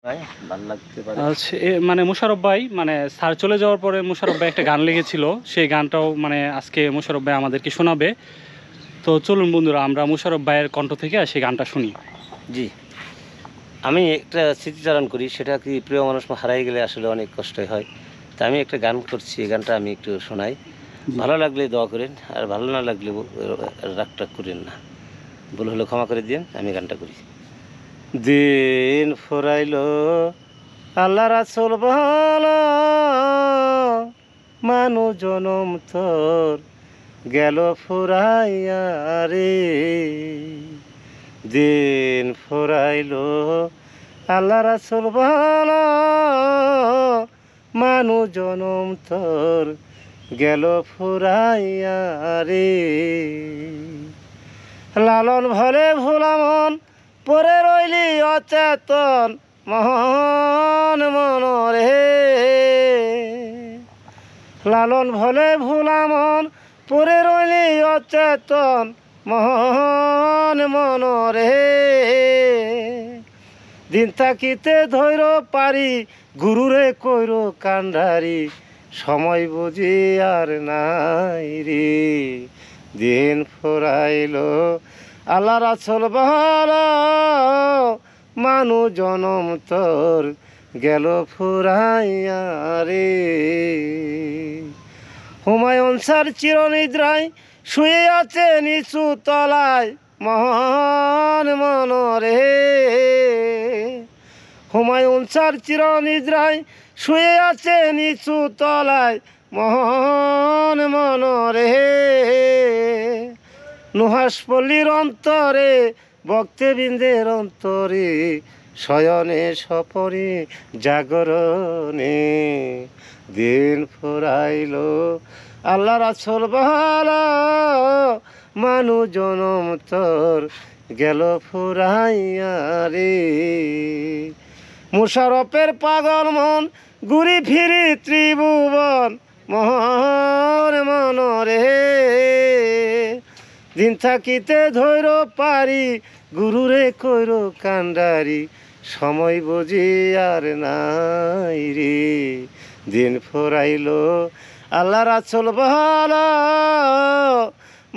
ভাই ভালো লাগতে পারে। আচ্ছা, মানে মোশাররফ ভাই মানে স্যার চলে যাওয়ার পরে মোশাররফ ভাই একটা গান লেগেছিল, সেই গানটাও মানে আজকে মোশাররফ ভাই আমাদেরকে শোনাবে। তো চলুন বন্ধুরা, আমরা মোশাররফ ভাইয়ের কণ্ঠ থেকে সেই গানটা শুনি। জি, আমি একটা স্মৃতিচারণ করি, সেটা কি প্রিয় মানুষ হারাই গেলে আসলে অনেক কষ্টই হয়। তা আমি একটা গান করছি, এই গানটা আমি একটু শোনাই। জি। ভালো লাগলে দোয়া করেন, আর ভালো না লাগলে রাগ টাগ করেন না, ভুল হলে ক্ষমা করে দিন। আমি গানটা করি। দিন ফুরাইল আল্লাহ রাসূল ভালো, মানু জনম তোর গেল ফুরাইয়া রে। দিন ফুরাইল আল্লাহ রাসূল ভালো, মানু জনম তোর গেল ফুরাইয়া রে। লালন ভরে ভোলামন পরে রইলি অচেতন মন মনরে। লালন ভলে ভোলামন পরে রইলি অচেতন মন মনরে। দিন থাকিতে ধৈর পারি গুরুরে কইর কান্ডারি, সময় বুঝি আর নাই রে। দিন ফুরাইল আল্লাহ রাসূল ভালো, মানু জনম তোর গেল ফুরাইয়া রে। হুমায়ুন স্যার চিরনিদ্রায় শুয়ে আছে নিচু তলায় মন মনরে। হুমায়ুন স্যার চিরনিদ্রায় শুয়ে আছে নিচু তলায় মন মনরে। নুহাসপল্লীর অন্তরে ভক্তবৃন্দের অন্তরে, শয়নে স্বপনে জাগরণে। দিন ফুরাইল আল্লাহ রাসূল ভালো, মানু জনম তোর গেল ফুরাইয়া রে। মোশাররফের পাগল মন ঘুরি ফিরি ত্রিভুবন মন মনরে। দিন থাকিতে ধৈর পারি গুরুরে কইর কান্ডারি, সময় বুঝি আর নাই রে। দিন ফুরাইল আল্লাহ রাসূল ভালো,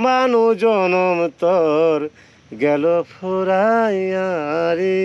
মানু জনম তোর গেল ফুরাইয়া রে।